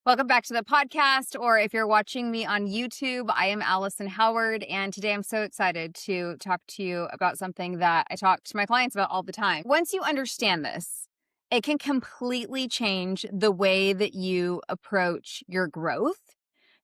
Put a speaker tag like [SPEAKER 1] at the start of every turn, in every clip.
[SPEAKER 1] Welcome back to the podcast, or if you're watching me on YouTube, I am Alison Howard, and today I'm so excited to talk to you about something that I talk to my clients about all the time. Once you understand this, it can completely change the way that you approach your growth,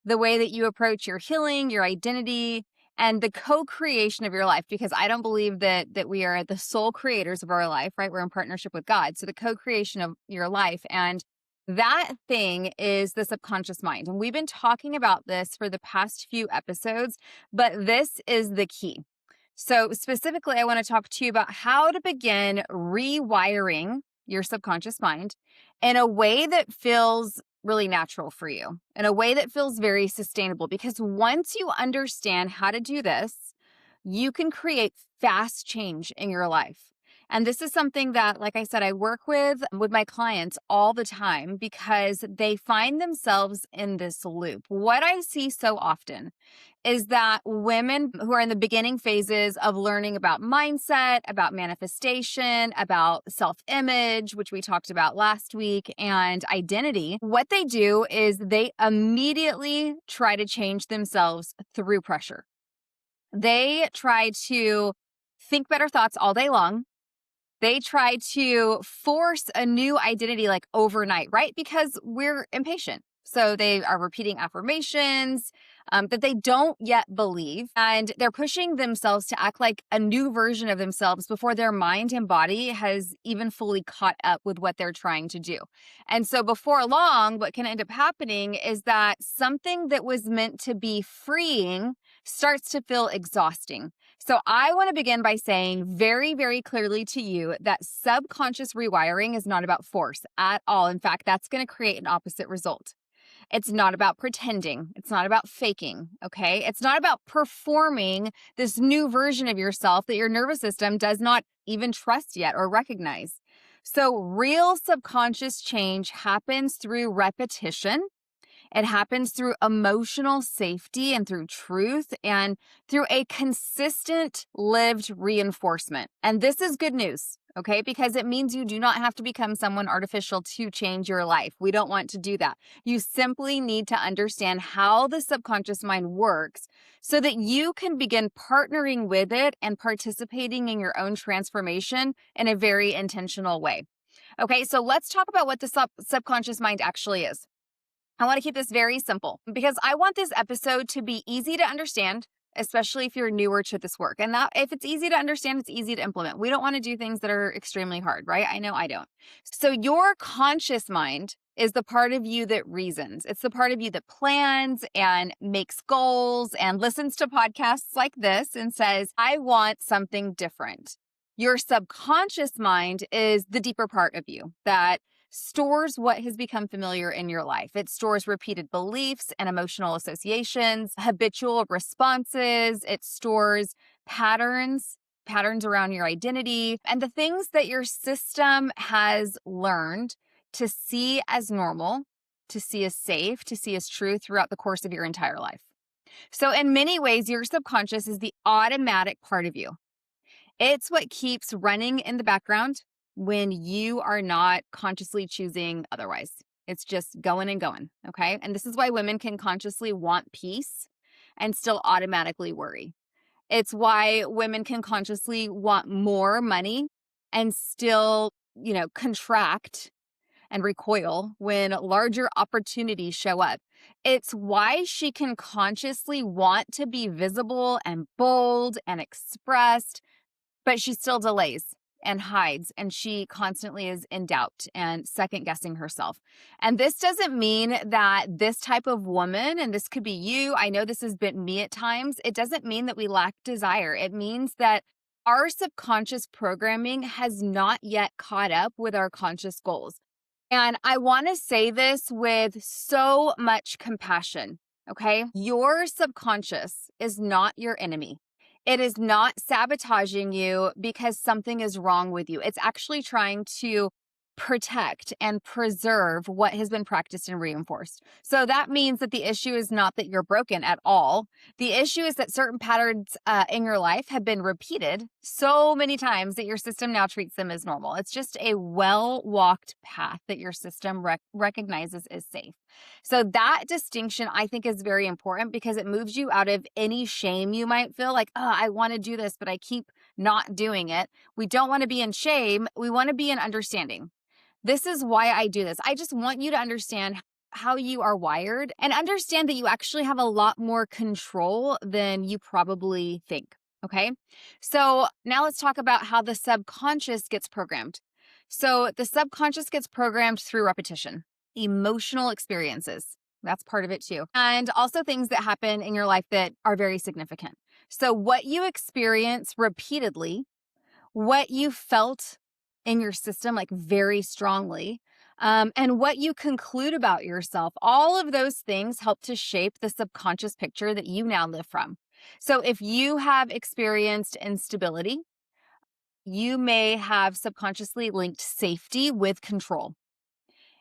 [SPEAKER 1] the way that you approach your healing, your identity, and the co-creation of your life, because I don't believe that we are the sole creators of our life, right? We're in partnership with God. So the co-creation of your life, and that thing is the subconscious mind. And we've been talking about this for the past few episodes, but this is the key. So specifically, I want to talk to you about how to begin rewiring your subconscious mind in a way that feels really natural for you, in a way that feels very sustainable. Because once you understand how to do this, you can create fast change in your life. And this is something that, like I said, I work with my clients all the time because they find themselves in this loop. What I see so often is that women who are in the beginning phases of learning about mindset, about manifestation, about self-image, which we talked about last week, and identity, what they do is they immediately try to change themselves through pressure. They try to think better thoughts all day long. They try to force a new identity like overnight, right? Because we're impatient. So they are repeating affirmations that they don't yet believe. And they're pushing themselves to act like a new version of themselves before their mind and body has even fully caught up with what they're trying to do. And so before long, what can end up happening is that something that was meant to be freeing starts to feel exhausting. So I want to begin by saying very, very clearly to you that subconscious rewiring is not about force at all. In fact, that's going to create an opposite result. It's not about pretending. It's not about faking, okay? It's not about performing this new version of yourself that your nervous system does not even trust yet or recognize. So real subconscious change happens through repetition. It happens through emotional safety and through truth and through a consistent lived reinforcement. And this is good news, okay? Because it means you do not have to become someone artificial to change your life. We don't want to do that. You simply need to understand how the subconscious mind works so that you can begin partnering with it and participating in your own transformation in a very intentional way. Okay, so let's talk about what the subconscious mind actually is. I want to keep this very simple because I want this episode to be easy to understand, especially if you're newer to this work. And that if it's easy to understand, it's easy to implement. We don't want to do things that are extremely hard, right? I know I don't. So your conscious mind is the part of you that reasons. It's the part of you that plans and makes goals and listens to podcasts like this and says, I want something different. Your subconscious mind is the deeper part of you that stores what has become familiar in your life. It stores repeated beliefs and emotional associations, habitual responses. It stores patterns around your identity, and the things that your system has learned to see as normal, to see as safe, to see as true throughout the course of your entire life. So in many ways, your subconscious is the automatic part of you. It's what keeps running in the background when you are not consciously choosing otherwise. It's just going and going, okay? And this is why women can consciously want peace and still automatically worry. It's why women can consciously want more money and still, contract and recoil when larger opportunities show up. It's why she can consciously want to be visible and bold and expressed, but she still delays and hides, and she constantly is in doubt and second guessing herself. And this doesn't mean that this type of woman, and this could be you, I know this has been me at times, it doesn't mean that we lack desire. It means that our subconscious programming has not yet caught up with our conscious goals. And I want to say this with so much compassion, okay? Your subconscious is not your enemy. It is not sabotaging you because something is wrong with you. It's actually trying to protect and preserve what has been practiced and reinforced. So that means that the issue is not that you're broken at all. The issue is that certain patterns in your life have been repeated so many times that your system now treats them as normal. It's just a well-walked path that your system recognizes as safe. So that distinction I think is very important because it moves you out of any shame you might feel like, oh, I want to do this, but I keep not doing it. We don't want to be in shame. We want to be in understanding. This is why I do this. I just want you to understand how you are wired and understand that you actually have a lot more control than you probably think. Okay. So now let's talk about how the subconscious gets programmed. So the subconscious gets programmed through repetition, emotional experiences. That's part of it too. And also things that happen in your life that are very significant. So what you experience repeatedly, what you felt in your system, like very strongly, and what you conclude about yourself, all of those things help to shape the subconscious picture that you now live from. So if you have experienced instability, you may have subconsciously linked safety with control.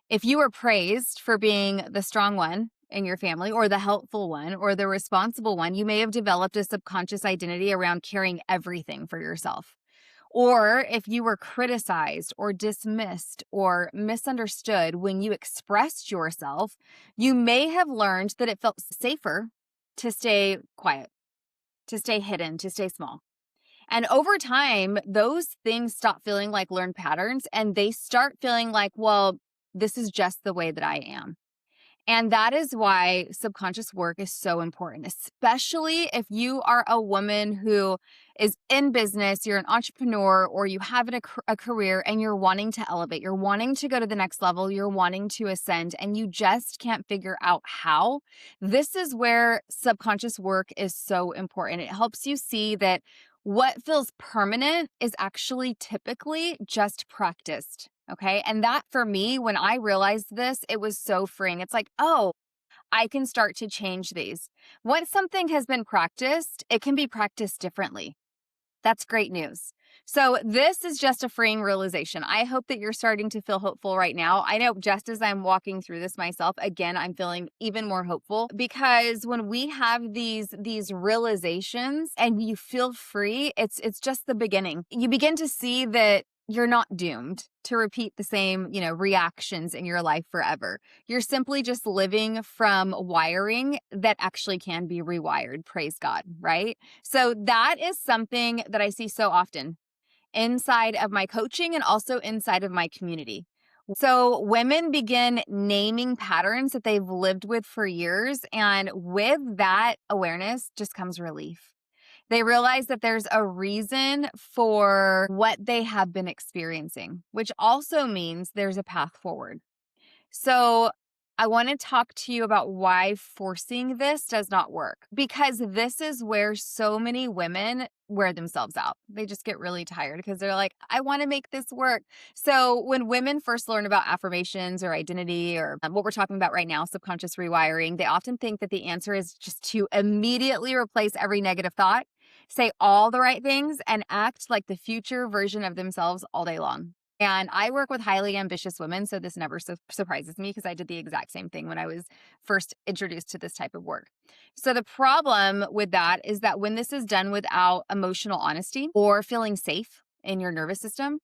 [SPEAKER 1] If you were praised for being the strong one in your family or the helpful one or the responsible one, you may have developed a subconscious identity around carrying everything for yourself. Or if you were criticized or dismissed or misunderstood when you expressed yourself, you may have learned that it felt safer to stay quiet, to stay hidden, to stay small. And over time, those things stop feeling like learned patterns and they start feeling like, well, this is just the way that I am. And that is why subconscious work is so important, especially if you are a woman who is in business, you're an entrepreneur, or you have a career and you're wanting to elevate, you're wanting to go to the next level, you're wanting to ascend, and you just can't figure out how. This is where subconscious work is so important. It helps you see that what feels permanent is actually typically just practiced. Okay. And that for me, when I realized this, it was so freeing. It's like, oh, I can start to change these. Once something has been practiced, it can be practiced differently. That's great news. So this is just a freeing realization. I hope that you're starting to feel hopeful right now. I know just as I'm walking through this myself, again, I'm feeling even more hopeful because when we have these realizations and you feel free, it's just the beginning. You begin to see that you're not doomed to repeat the same, reactions in your life forever. You're simply just living from wiring that actually can be rewired. Praise God, right? So that is something that I see so often inside of my coaching and also inside of my community. So women begin naming patterns that they've lived with for years. And with that awareness just comes relief. They realize that there's a reason for what they have been experiencing, which also means there's a path forward. So I want to talk to you about why forcing this does not work, because this is where so many women wear themselves out. They just get really tired because they're like, I want to make this work. So when women first learn about affirmations or identity or what we're talking about right now, subconscious rewiring, they often think that the answer is just to immediately replace every negative thought, say all the right things, and act like the future version of themselves all day long. And I work with highly ambitious women, so this never surprises me because I did the exact same thing when I was first introduced to this type of work. So the problem with that is that when this is done without emotional honesty or feeling safe in your nervous system,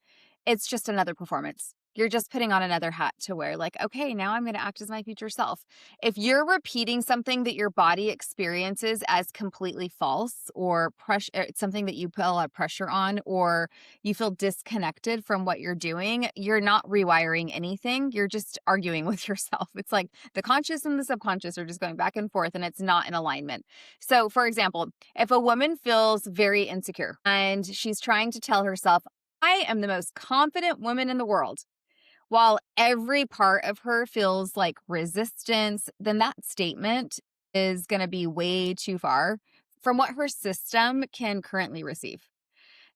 [SPEAKER 1] it's just another performance. You're just putting on another hat to wear, like, okay, now I'm going to act as my future self. If you're repeating something that your body experiences as completely false or it's something that you put a lot of pressure on, or you feel disconnected from what you're doing, you're not rewiring anything. You're just arguing with yourself. It's like the conscious and the subconscious are just going back and forth and it's not in alignment. So for example, if a woman feels very insecure and she's trying to tell herself, I am the most confident woman in the world, while every part of her feels like resistance, then that statement is going to be way too far from what her system can currently receive.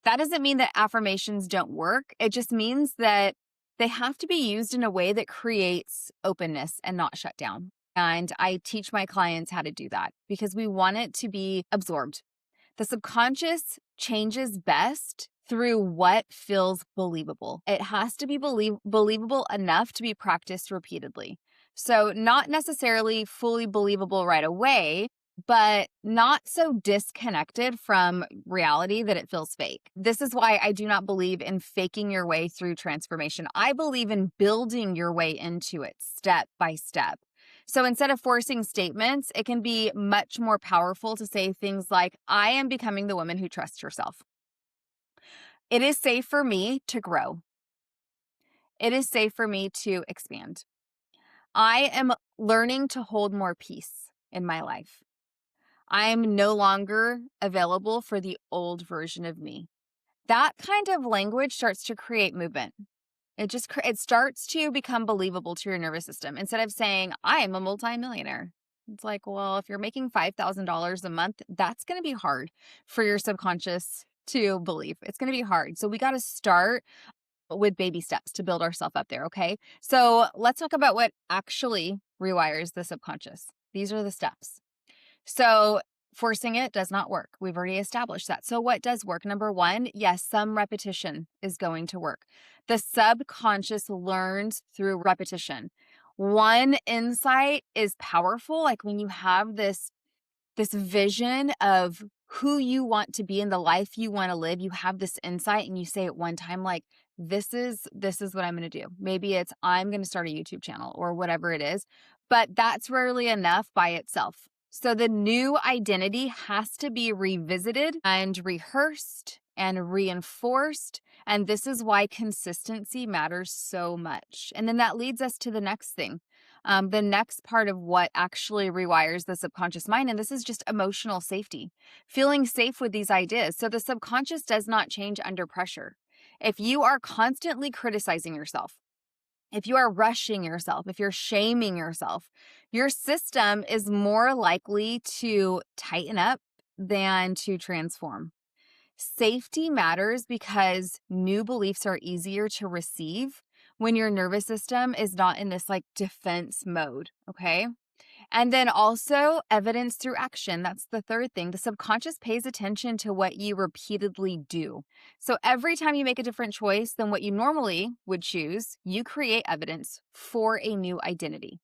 [SPEAKER 1] That doesn't mean that affirmations don't work. It just means that they have to be used in a way that creates openness and not shut down. And I teach my clients how to do that because we want it to be absorbed. The subconscious changes best through what feels believable. It has to be believable enough to be practiced repeatedly. So not necessarily fully believable right away, but not so disconnected from reality that it feels fake. This is why I do not believe in faking your way through transformation. I believe in building your way into it step by step. So instead of forcing statements, it can be much more powerful to say things like, I am becoming the woman who trusts herself. It is safe for me to grow. It is safe for me to expand. I am learning to hold more peace in my life. I'm no longer available for the old version of me. That kind of language starts to create movement. It starts to become believable to your nervous system. Instead of saying, I am a multimillionaire. It's like, well, if you're making $5,000 a month, that's going to be hard for your subconscious to believe. It's going to be hard. So we got to start with baby steps to build ourselves up there. Okay. So let's talk about what actually rewires the subconscious. These are the steps. So forcing it does not work. We've already established that. So what does work? Number one, yes, some repetition is going to work. The subconscious learns through repetition. One insight is powerful. Like when you have this vision of who you want to be in the life you want to live, you have this insight and you say it one time, like, this is what I'm going to do. Maybe it's I'm going to start a YouTube channel or whatever it is, but that's rarely enough by itself. So the new identity has to be revisited and rehearsed and reinforced. And this is why consistency matters so much. And then that leads us to the next thing. The next part of what actually rewires the subconscious mind, and this is just emotional safety, feeling safe with these ideas. So the subconscious does not change under pressure. If you are constantly criticizing yourself, if you are rushing yourself, if you're shaming yourself, your system is more likely to tighten up than to transform. Safety matters because new beliefs are easier to receive when your nervous system is not in this like defense mode. Okay. And then also evidence through action. That's the third thing. The subconscious pays attention to what you repeatedly do. So every time you make a different choice than what you normally would choose, you create evidence for a new identity.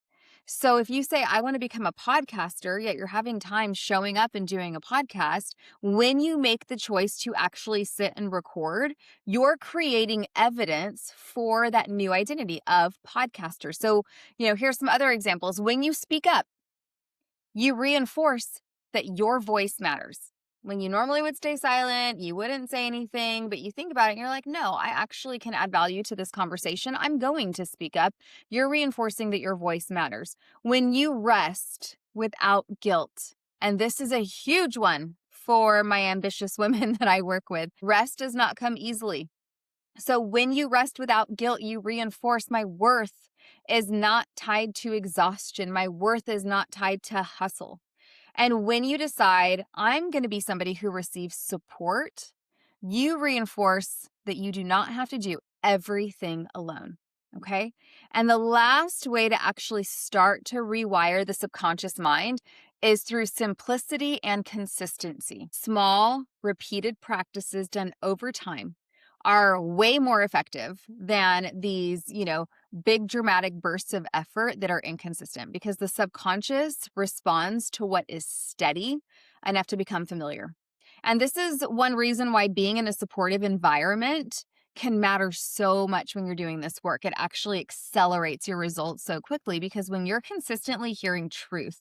[SPEAKER 1] So if you say, I want to become a podcaster, yet you're having time showing up and doing a podcast, when you make the choice to actually sit and record, you're creating evidence for that new identity of podcaster. So, here's some other examples. When you speak up, you reinforce that your voice matters. When you normally would stay silent, you wouldn't say anything, but you think about it and you're like, no, I actually can add value to this conversation. I'm going to speak up. You're reinforcing that your voice matters. When you rest without guilt, and this is a huge one for my ambitious women that I work with, rest does not come easily. So when you rest without guilt, you reinforce my worth is not tied to exhaustion. My worth is not tied to hustle. And when you decide, I'm going to be somebody who receives support, you reinforce that you do not have to do everything alone. Okay. And the last way to actually start to rewire the subconscious mind is through simplicity and consistency. Small, repeated practices done over time are way more effective than these, big dramatic bursts of effort that are inconsistent because the subconscious responds to what is steady enough to become familiar. And this is one reason why being in a supportive environment can matter so much when you're doing this work. It actually accelerates your results so quickly because when you're consistently hearing truth,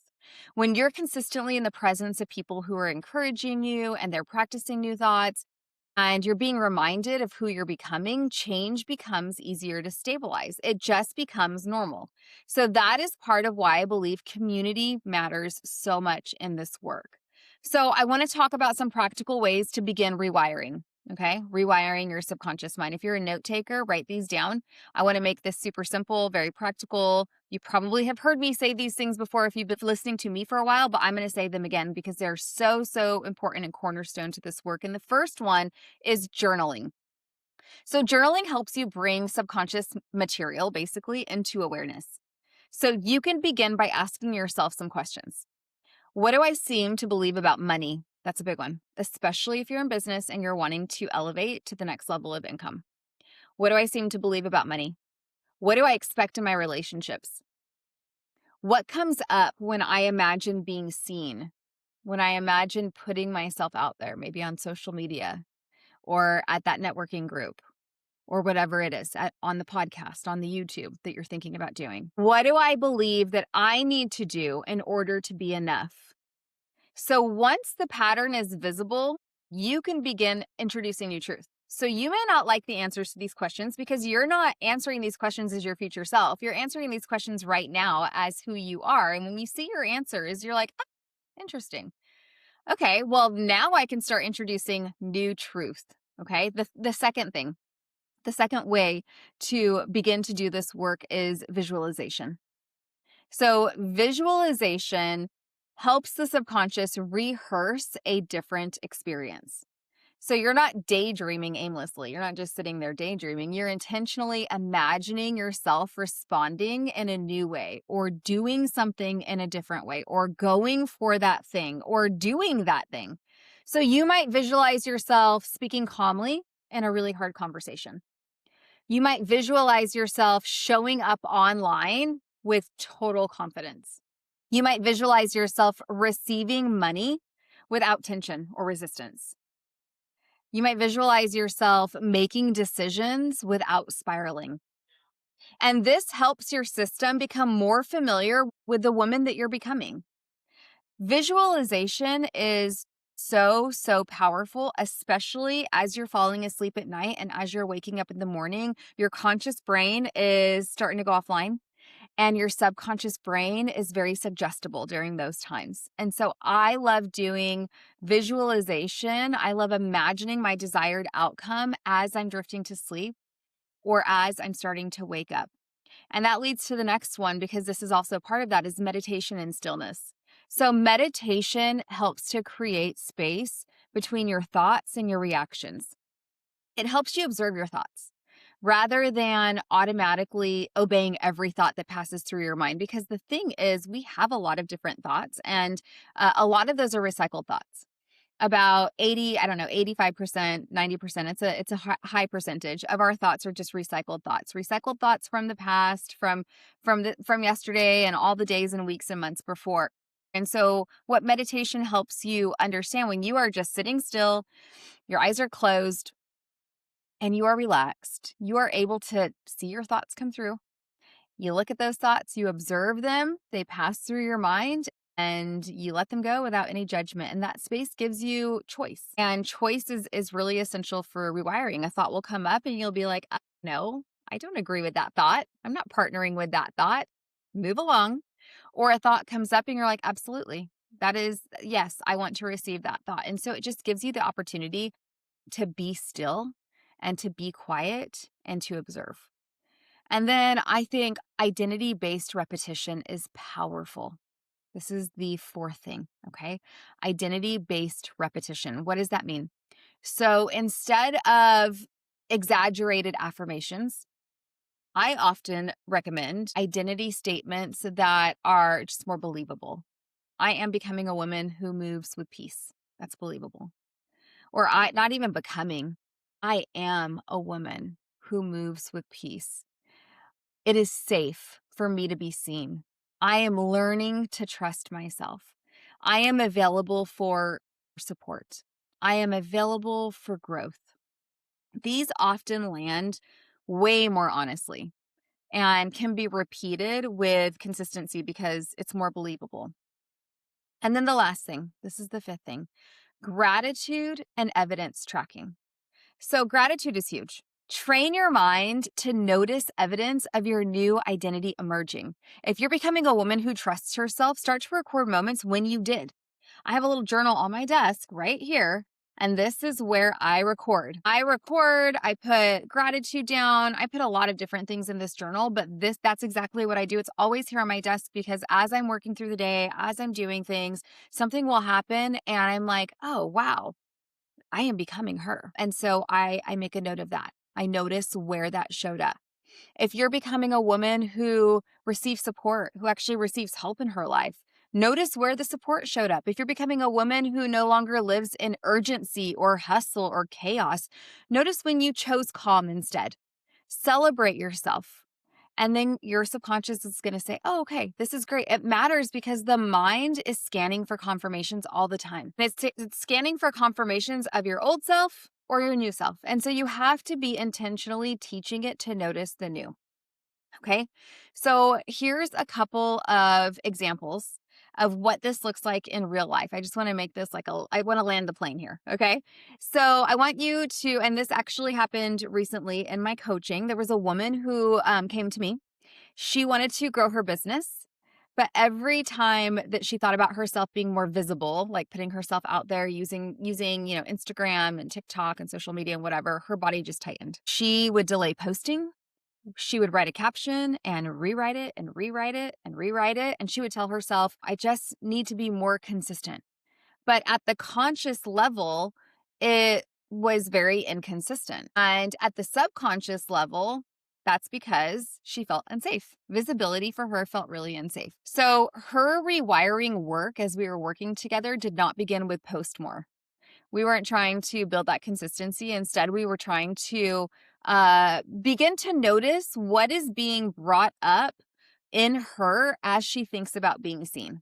[SPEAKER 1] when you're consistently in the presence of people who are encouraging you and they're practicing new thoughts, and you're being reminded of who you're becoming, change becomes easier to stabilize. It just becomes normal. So that is part of why I believe community matters so much in this work. So I want to talk about some practical ways to begin rewiring. Okay, rewiring your subconscious mind. If you're a note taker, write these down. I want to make this super simple, very practical. You probably have heard me say these things before if you've been listening to me for a while, but I'm going to say them again because they're so, so important and cornerstone to this work. And the first one is journaling. So journaling helps you bring subconscious material basically into awareness. So you can begin by asking yourself some questions. What do I seem to believe about money? That's a big one, especially if you're in business and you're wanting to elevate to the next level of income. What do I seem to believe about money? What do I expect in my relationships? What comes up when I imagine being seen? When I imagine putting myself out there, maybe on social media or at that networking group? or whatever it is on the podcast, on the YouTube that you're thinking about doing. What do I believe that I need to do in order to be enough? So once the pattern is visible, you can begin introducing new truth. So you may not like the answers to these questions because you're not answering these questions as your future self. You're answering these questions right now as who you are. And when you see your answers, you're like, oh, interesting. Okay, well, now I can start introducing new truth. Okay, the second thing, the second way to begin to do this work is visualization. So visualization helps the subconscious rehearse a different experience. So you're not daydreaming aimlessly. You're not just sitting there daydreaming. You're intentionally imagining yourself responding in a new way, or doing something in a different way, or going for that thing, or doing that thing. So you might visualize yourself speaking calmly in a really hard conversation. You might visualize yourself showing up online with total confidence. You might visualize yourself receiving money without tension or resistance. You might visualize yourself making decisions without spiraling. And this helps your system become more familiar with the woman that you're becoming. Visualization is so powerful, especially as you're falling asleep at night and as you're waking up in the morning. Your conscious brain is starting to go offline, and your subconscious brain is very suggestible during those times. And so I love doing visualization. I love imagining my desired outcome as I'm drifting to sleep or as I'm starting to wake up. And that leads to the next one, because this is also part of that, is meditation and stillness. So meditation helps to create space between your thoughts and your reactions. It helps you observe your thoughts rather than automatically obeying every thought that passes through your mind. Because the thing is, we have a lot of different thoughts, and a lot of those are recycled thoughts. About 85%, 90%. It's a high percentage of our thoughts are just recycled thoughts from the past, from yesterday and all the days and weeks and months before. And so what meditation helps you understand, when you are just sitting still, your eyes are closed, and you are relaxed, you are able to see your thoughts come through. You look at those thoughts, you observe them, they pass through your mind, and you let them go without any judgment. And that space gives you choice. And choice is really essential for rewiring. A thought will come up and you'll be like, no, I don't agree with that thought. I'm not partnering with that thought. Move along. Or a thought comes up and you're like, absolutely. That is, yes, I want to receive that thought. And so it just gives you the opportunity to be still and to be quiet and to observe. And then I think identity-based repetition is powerful. This is the fourth thing, okay? Identity-based repetition. What does that mean? So instead of exaggerated affirmations, I often recommend identity statements that are just more believable. I am becoming a woman who moves with peace. That's believable. Or not even becoming, I am a woman who moves with peace. It is safe for me to be seen. I am learning to trust myself. I am available for support. I am available for growth. These often land way more honestly and can be repeated with consistency because it's more believable. And then the last thing, this is the fifth thing, gratitude and evidence tracking. So gratitude is huge. Train your mind to notice evidence of your new identity emerging. If you're becoming a woman who trusts herself, start to record moments when you did. I have a little journal on my desk right here, and this is where I record. I put gratitude down. I put a lot of different things in this journal, but that's exactly what I do. It's always here on my desk because as I'm working through the day, as I'm doing things, something will happen and I'm like, oh, wow, I am becoming her. And so I make a note of that. I notice where that showed up. If you're becoming a woman who receives support, who actually receives help in her life, notice where the support showed up. If you're becoming a woman who no longer lives in urgency or hustle or chaos, notice when you chose calm instead. Celebrate yourself. And then your subconscious is going to say, oh, okay, this is great. It matters because the mind is scanning for confirmations all the time. It's scanning for confirmations of your old self or your new self. And so you have to be intentionally teaching it to notice the new. Okay. So here's a couple of examples of what this looks like in real life. I just want to make this I want to land the plane here. Okay. So I want you to, and this actually happened recently in my coaching. There was a woman who came to me. She wanted to grow her business. But every time that she thought about herself being more visible, like putting herself out there using, Instagram and TikTok and social media and whatever, her body just tightened. She would delay posting. She would write a caption and rewrite it and rewrite it and rewrite it. And she would tell herself, I just need to be more consistent. But at the conscious level, it was very inconsistent. And at the subconscious level, that's because she felt unsafe. Visibility for her felt really unsafe. So her rewiring work as we were working together did not begin with post more. We weren't trying to build that consistency. Instead, we were trying to begin to notice what is being brought up in her as she thinks about being seen.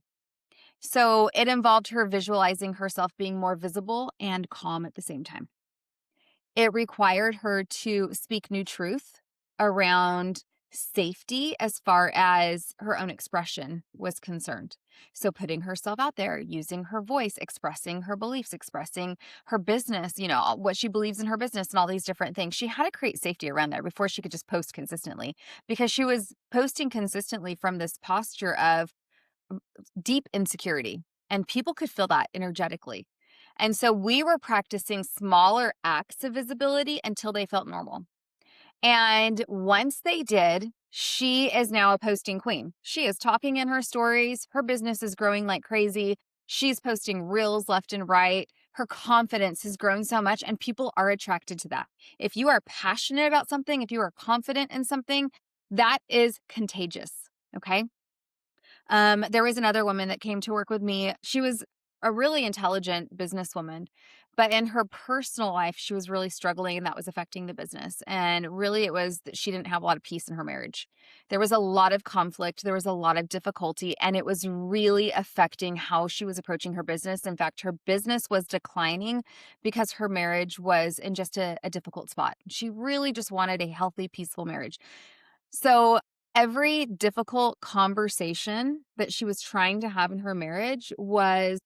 [SPEAKER 1] So it involved her visualizing herself being more visible and calm at the same time. It required her to speak new truth around safety as far as her own expression was concerned. So putting herself out there, using her voice, expressing her beliefs, expressing her business, what she believes in her business and all these different things. She had to create safety around there before she could just post consistently, because she was posting consistently from this posture of deep insecurity, and people could feel that energetically. And so we were practicing smaller acts of visibility until they felt normal. And once they did, she is now a posting queen. She is talking in her stories. Her business is growing like crazy. She's posting reels left and right. Her confidence has grown so much, and people are attracted to that. If you are passionate about something, if you are confident in something, that is contagious. Okay. There was another woman that came to work with me. She was a really intelligent businesswoman, but in her personal life, she was really struggling, and that was affecting the business. And really, it was that she didn't have a lot of peace in her marriage. There was a lot of conflict, there was a lot of difficulty, and it was really affecting how she was approaching her business. In fact, her business was declining because her marriage was in just a difficult spot. She really just wanted a healthy, peaceful marriage. So every difficult conversation that she was trying to have in her marriage was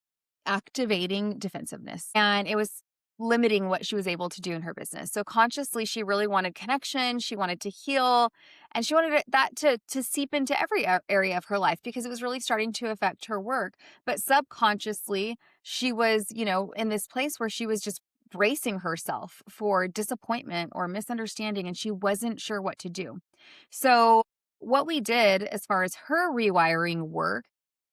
[SPEAKER 1] activating defensiveness, and it was limiting what she was able to do in her business. So consciously, she really wanted connection. She wanted to heal, and she wanted that to seep into every area of her life, because it was really starting to affect her work. But subconsciously, she was, in this place where she was just bracing herself for disappointment or misunderstanding, and she wasn't sure what to do. So what we did as far as her rewiring work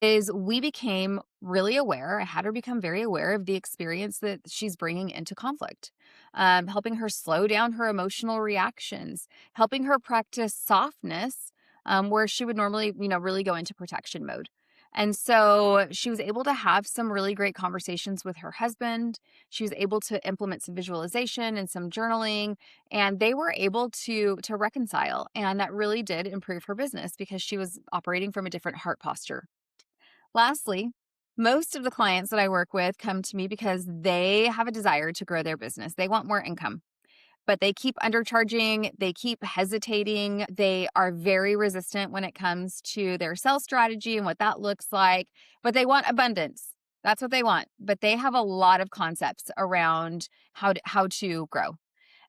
[SPEAKER 1] is we became really aware. I had her become very aware of the experience that she's bringing into conflict, helping her slow down her emotional reactions, helping her practice softness, where she would normally, really go into protection mode. And so she was able to have some really great conversations with her husband. She was able to implement some visualization and some journaling, and they were able to reconcile. And that really did improve her business because she was operating from a different heart posture. Lastly, most of the clients that I work with come to me because they have a desire to grow their business. They want more income, but they keep undercharging, they keep hesitating, they are very resistant when it comes to their sales strategy and what that looks like, but they want abundance. That's what they want, but they have a lot of concepts around how to grow.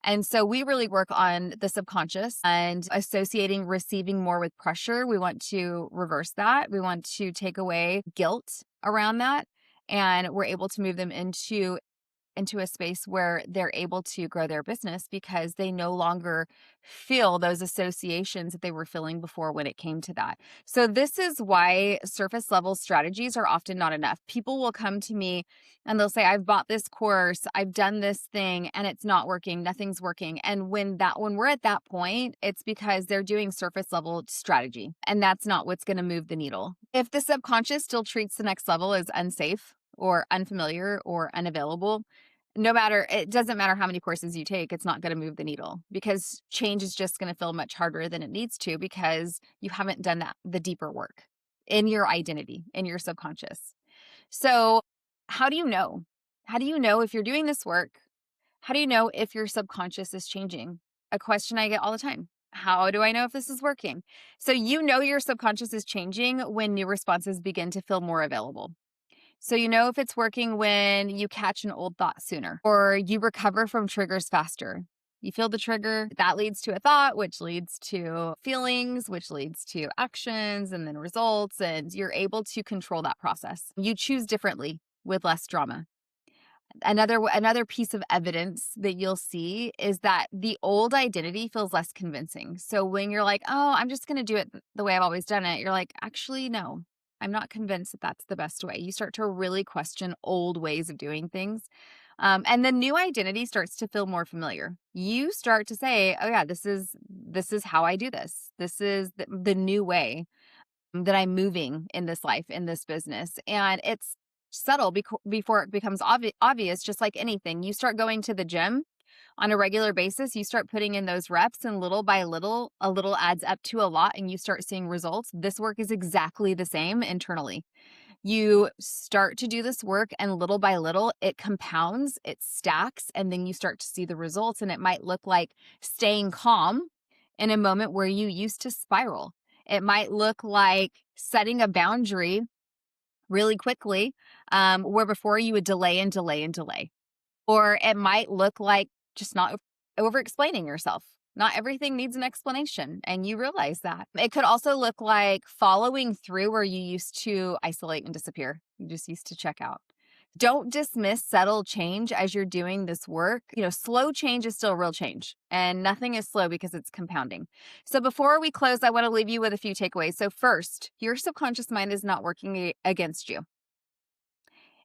[SPEAKER 1] And so we really work on the subconscious and associating receiving more with pressure. We want to reverse that. We want to take away guilt around that. And we're able to move them into a space where they're able to grow their business because they no longer feel those associations that they were feeling before when it came to that. So this is why surface level strategies are often not enough. People will come to me and they'll say, I've bought this course, I've done this thing, and it's not working, nothing's working. And when we're at that point, it's because they're doing surface level strategy, and that's not what's going to move the needle. If the subconscious still treats the next level as unsafe or unfamiliar or unavailable, it doesn't matter how many courses you take, it's not going to move the needle, because change is just going to feel much harder than it needs to, because you haven't done the deeper work in your identity, in your subconscious. So how do you know? How do you know if you're doing this work? How do you know if your subconscious is changing? A question I get all the time. How do I know if this is working? So you know your subconscious is changing when new responses begin to feel more available. So you know if it's working when you catch an old thought sooner or you recover from triggers faster. You feel the trigger, that leads to a thought, which leads to feelings, which leads to actions and then results, and you're able to control that process. You choose differently with less drama. Another piece of evidence that you'll see is that the old identity feels less convincing. So when you're like, "Oh, I'm just going to do it the way I've always done it," you're like, "Actually, no. I'm not convinced that that's the best way." You start to really question old ways of doing things. And the new identity starts to feel more familiar. You start to say, "Oh yeah, this is how I do this. This is the new way that I'm moving in this life, in this business." And it's subtle before it becomes obvious, just like anything. You start going to the gym on a regular basis, you start putting in those reps, and little by little, a little adds up to a lot, and you start seeing results. This work is exactly the same internally. You start to do this work, and little by little, it compounds, it stacks, and then you start to see the results. And it might look like staying calm in a moment where you used to spiral. It might look like setting a boundary really quickly, where before you would delay and delay and delay. Or it might look like just not over explaining yourself. Not everything needs an explanation, and you realize that. It could also look like following through where you used to isolate and disappear. You just used to check out. Don't dismiss subtle change as you're doing this work. Slow change is still real change, and nothing is slow because it's compounding. So before we close, I want to leave you with a few takeaways. So first, your subconscious mind is not working against you.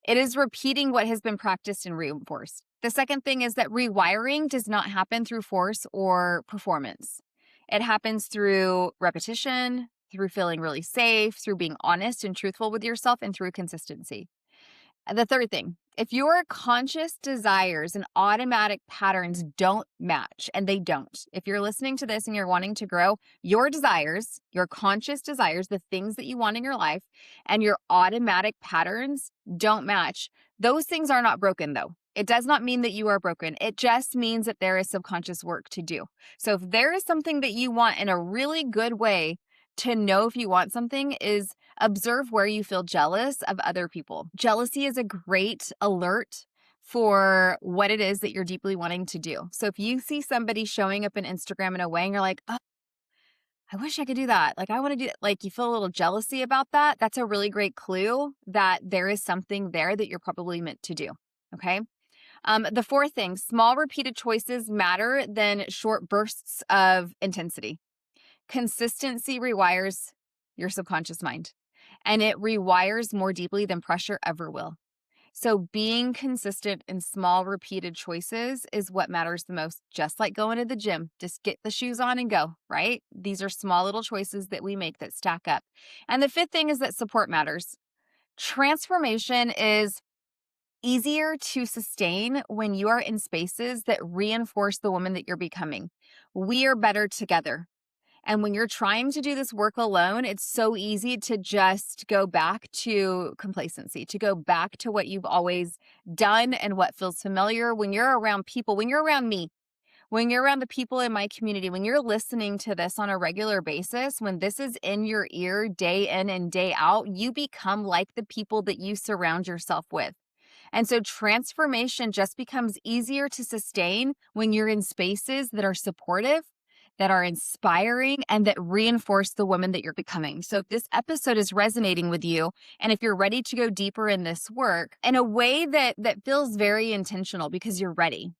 [SPEAKER 1] It is repeating what has been practiced and reinforced. The second thing is that rewiring does not happen through force or performance. It happens through repetition, through feeling really safe, through being honest and truthful with yourself, and through consistency. The third thing, if your conscious desires and automatic patterns don't match, and they don't, if you're listening to this and you're wanting to grow, your desires, your conscious desires, the things that you want in your life, and your automatic patterns don't match, those things are not broken though. It does not mean that you are broken. It just means that there is subconscious work to do. So if there is something that you want, in a really good way to know if you want something is observe where you feel jealous of other people. Jealousy is a great alert for what it is that you're deeply wanting to do. So if you see somebody showing up in Instagram in a way and you're like, "Oh, I wish I could do that. Like, I want to do that." Like, you feel a little jealousy about that. That's a really great clue that there is something there that you're probably meant to do. Okay. The fourth thing, small repeated choices matter than short bursts of intensity. Consistency rewires your subconscious mind, and it rewires more deeply than pressure ever will. So being consistent in small repeated choices is what matters the most. Just like going to the gym, just get the shoes on and go, right? These are small little choices that we make that stack up. And the fifth thing is that support matters. Transformation is easier to sustain when you are in spaces that reinforce the woman that you're becoming. We are better together. And when you're trying to do this work alone, it's so easy to just go back to complacency, to go back to what you've always done and what feels familiar. When you're around people, when you're around me, when you're around the people in my community, when you're listening to this on a regular basis, when this is in your ear day in and day out, you become like the people that you surround yourself with. And so transformation just becomes easier to sustain when you're in spaces that are supportive, that are inspiring, and that reinforce the woman that you're becoming. So if this episode is resonating with you, and if you're ready to go deeper in this work in a way that feels very intentional because you're ready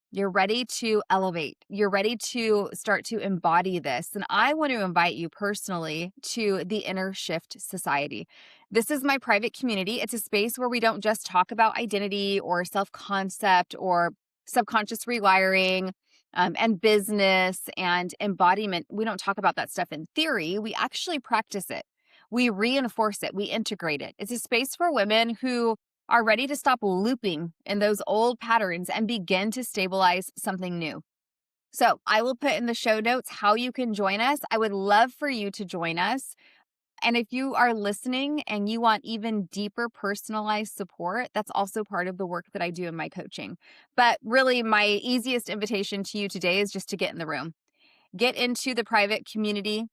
[SPEAKER 1] to elevate, you're ready to start to embody this. And I want to invite you personally to the Inner Shift Society. This is my private community. It's a space where we don't just talk about identity or self-concept or subconscious rewiring and business and embodiment. We don't talk about that stuff in theory. We actually practice it. We reinforce it. We integrate it. It's a space for women who are ready to stop looping in those old patterns and begin to stabilize something new. So I will put in the show notes how you can join us. I would love for you to join us. And if you are listening and you want even deeper personalized support, that's also part of the work that I do in my coaching. But really, my easiest invitation to you today is just to get in the room, get into the private community.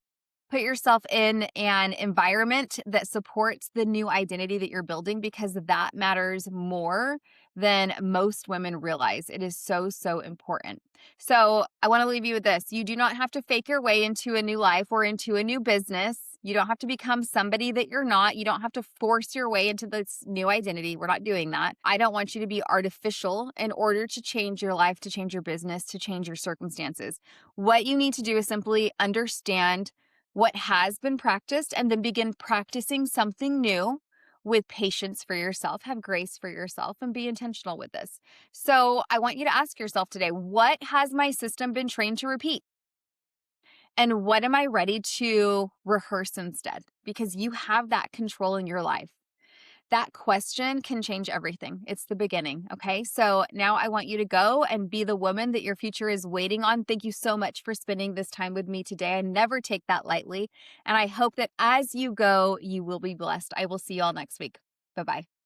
[SPEAKER 1] Put yourself in an environment that supports the new identity that you're building, because that matters more than most women realize. It is so, so important. So I want to leave you with this. You do not have to fake your way into a new life or into a new business. You don't have to become somebody that you're not. You don't have to force your way into this new identity. We're not doing that. I don't want you to be artificial in order to change your life, to change your business, to change your circumstances. What you need to do is simply understand what has been practiced and then begin practicing something new with patience for yourself. Have grace for yourself and be intentional with this. So I want you to ask yourself today, what has my system been trained to repeat? And what am I ready to rehearse instead? Because you have that control in your life. That question can change everything. It's the beginning. Okay. So now I want you to go and be the woman that your future is waiting on. Thank you so much for spending this time with me today. I never take that lightly. And I hope that as you go, you will be blessed. I will see you all next week. Bye bye.